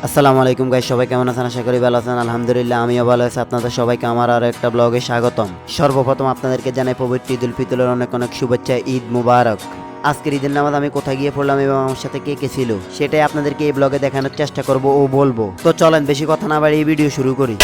আসসালামু আলাইকুম গাইস, সবাই কেমন আছেন? আশা করি ভালো আছেন। আলহামদুলিল্লাহ আমিও ভালো আছি। আপনাদের সবাইকে আমার আরো একটা ব্লগে স্বাগতম। সর্বপ্রথম আপনাদেরকে জানাই পবিত্র ঈদুল ফিতরের অনেক অনেক শুভেচ্ছা। ঈদ মুবারক। আজকের ঈদের নামাজ আমি কোথায় গিয়ে পড়লাম এবং আমার সাথে কে কে ছিল সেটাই আপনাদেরকে এই ব্লগে দেখানোর চেষ্টা করব ও বলবো। তো চলেন বেশি কথা না বাড়িয়ে ভিডিও শুরু করি।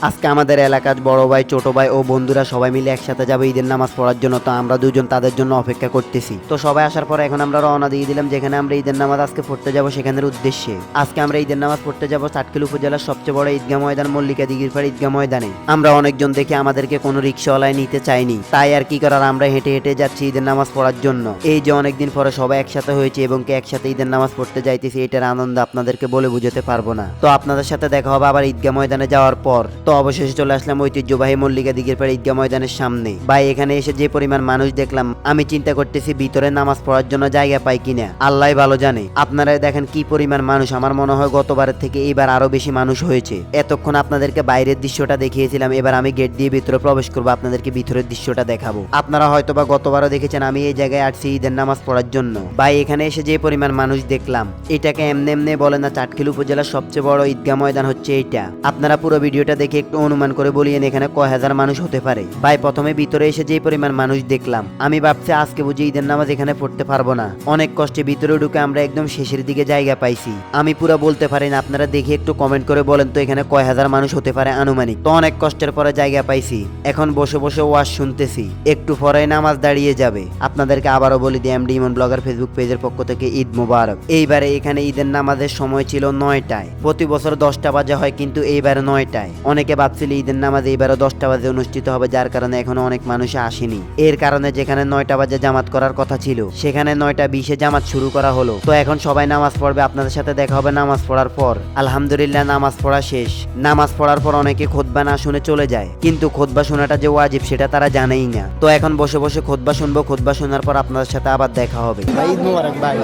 আজকে আমাদের এলাকার বড় ভাই, ছোট ভাই ও বন্ধুরা সবাই মিলে একসাথে যাবে ঈদের নামাজ পড়ার জন্য। তো আমরা দুজন তাদের জন্য অপেক্ষা করতেছি। তো সবাই আসার পর এখন আমরা রওনা দিয়ে দিলাম যেখানে আমরা ঈদের নামাজ আজকে পড়তে যাব সেখানের উদ্দেশ্যে। আজকে আমরা ঈদের নামাজ পড়তে যাব চাটখিল উপজেলার সবচেয়ে বড় ঈদগাহ ময়দান মল্লিকা দিঘির পাড় ঈদগাহ ময়দানে। আমরা অনেকজন দেখে আমাদেরকে কোনো রিক্সাওয়ালায় নিতে চাইনি, তাই আর কি করার আমরা হেঁটে হেঁটে যাচ্ছি ঈদের নামাজ পড়ার জন্য। এই যে অনেকদিন পরে সবাই একসাথে হয়েছে এবং একসাথে ঈদের নামাজ পড়তে যাইতেছি, এটার আনন্দ আপনাদেরকে বলে বুঝাতে পারবো না। তো আপনাদের সাথে দেখা হবে আবার ঈদগাহ ময়দানে যাওয়ার পর। তো অবশেষে চলে আসলাম ঐতিহ্যবাহী মল্লিকা দিঘির পাড় ঈদগাহ ময়দানের সামনে। ভাই এখানে এসে যে পরিমাণ মানুষ দেখলাম, আমি চিন্তা করতেছি ভিতরে নামাজ পড়ার জন্য জায়গা পাই কিনা, আল্লাহ ভালো জানে। আপনারা দেখেন কি পরিমাণ মানুষ। আমার মনে হয় গতবারের থেকে এইবার আরো বেশি মানুষ হয়েছে। এতক্ষণ আপনাদেরকে বাইরের দৃশ্যটা দেখিয়েছিলাম, এবার আমি গেট দিয়ে ভিতরে প্রবেশ করবো, আপনাদেরকে ভিতরের দৃশ্যটা দেখাবো। আপনারা হয়তো বা গতবারও দেখেছেন আমি এই জায়গায় আসছি ঈদের নামাজ পড়ার জন্য। ভাই এখানে এসে যে পরিমাণ মানুষ দেখলাম, এটাকে এমনি এমনি বলে না, চাটখিল উপজেলার সবচেয়ে বড় ঈদগাহ ময়দান হচ্ছে এইটা। আপনারা পুরো ভিডিওটা দেখে একটু অনুমান করে বলিয়েন এখানে কয় হাজার মানুষ হতে পারে। ভাই প্রথমে ভিতরে এসে যে পরিমাণ মানুষ দেখলাম, আমি ভাবছি আজকে বুঝি ঈদের নামাজ এখানে পড়তে পারবো না। অনেক কষ্টে ভিতরে ঢুকে আমরা একদম শেষের দিকে জায়গা পাইছি। আমি পুরো বলতে পারি না, আপনারা দেখে একটু কমেন্ট করে বলেন তো এখানে কয় হাজার মানুষ হতে পারে আনুমানিক। তো অনেক কষ্টের পরে জায়গা পাইছি, এখন বসে বসে ওয়াজ শুনতেছি। একটু পরে নামাজ দাঁড়িয়ে যাবে। আপনাদেরকে আবারও বলি দিই, এমডি ইমন ব্লগার ফেসবুক পেজের পক্ষ থেকে ঈদ মুবারক। এইবারে এখানে ঈদের নামাজের সময় ছিল 9টায়। প্রতি বছর 10টা বাজে হয়, কিন্তু এইবারে 9টায়। অনেকে ভাবছিল ঈদের নামাজ এইবারে 10টা বাজে অনুষ্ঠিত হবে, যার কারণে এখনো অনেক মানুষ আসেনি। এর কারণে যেখানে 9টা বাজে জামাত করার কথা ছিল সেখানে 9টা 20-এ জামাত শুরু করা হলো। তো এখন সবাই নামাজ পড়বে, আপনাদের সাথে দেখা হবে নামাজ পড়ার পর। আলহামদুলিল্লাহ নামাজ পড়া শেষ। নামাজ পড়ার পর অনেকে খুতবা না শুনে চলে যায়, কিন্তু খুতবা শোনাটা যে ওয়াজিব সেটা তারা জানেই না। তো এখন বসে বসে খুতবা শুনবো, খুতবা শোনার পর আপনাদের সাথে আবার দেখা হবে। ভাই ঈদ মুবারক ভাই,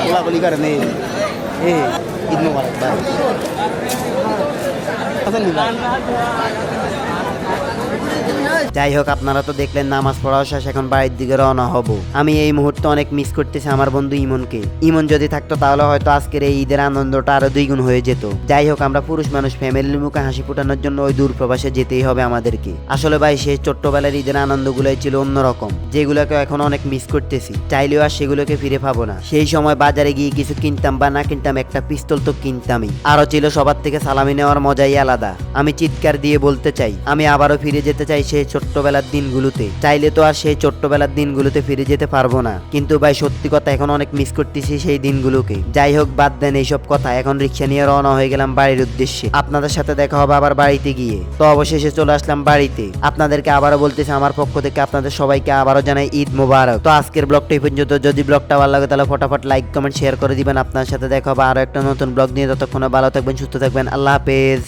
কোলাকুলি করেন এই ঈদ মুবারক ভাই। যাই হোক, আপনারা তো দেখলেন নামাজ পড়াও শেষ, এখন বাড়ির দিকে রওনা হব। আমি এই মুহূর্তে অনেক মিস করতেছি আমার বন্ধু ইমনকে। ইমন যদি থাকতো তাহলে হয়তো আজকের এই ঈদের আনন্দটা আরো 2 গুণ হয়ে যেত। যাই হোক, আমরা পুরুষ মানুষ, ফ্যামিলির মুখে হাসি ফোটানোর জন্য ওই দূর প্রবাসে যেতেই হবে আমাদেরকে। আসলে ভাই সেই ছোট্টবেলার ঈদের আনন্দগুলোই ছিল অন্যরকম, যেগুলোকে এখন অনেক মিস করতেছি। চাইলেও আর সেগুলোকে ফিরে পাবো না। সেই সময় বাজারে গিয়ে কিছু কিনতাম বা না কিনতাম, একটা পিস্তল তো কিনতামই। আরো ছিল সবার থেকে সালামি নেওয়ার মজাই আলাদা। আমি চিৎকার দিয়ে বলতে চাই, আমি আবারও ফিরে যেতে চাই সেই ছোট্টবেলার দিনগুলোতে। চাইলে তো আর সেই ছোট্টবেলার দিনগুলোতে ফিরে যেতে পারবো না, কিন্তু ভাই সত্যি কথা এখন অনেক মিস করতেছি সেই দিনগুলোকে। যাই হোক, বাদ দেন এইসব কথা। এখন রিক্সা নিয়ে রওনা হয়ে গেলাম বাড়ির উদ্দেশ্যে। আপনাদের সাথে দেখা হবে আবার বাড়িতে গিয়ে। তো অবশেষে চলে আসলাম বাড়িতে। আপনাদেরকে আবারও বলতেছি আমার পক্ষ থেকে আপনাদের সবাইকে আবারও জানাই ঈদ মুবারক। তো আজকের ব্লগটা এই পর্যন্ত। যদি ব্লগটা ভালো লাগে তাহলে ফটাফট লাইক কমেন্ট শেয়ার করে দিবেন। আপনার সাথে দেখা হবে আরো একটা নতুন ব্লগ নিয়ে। ততক্ষণে ভালো থাকবেন, সুস্থ থাকবেন। আল্লাহ হাফেজ।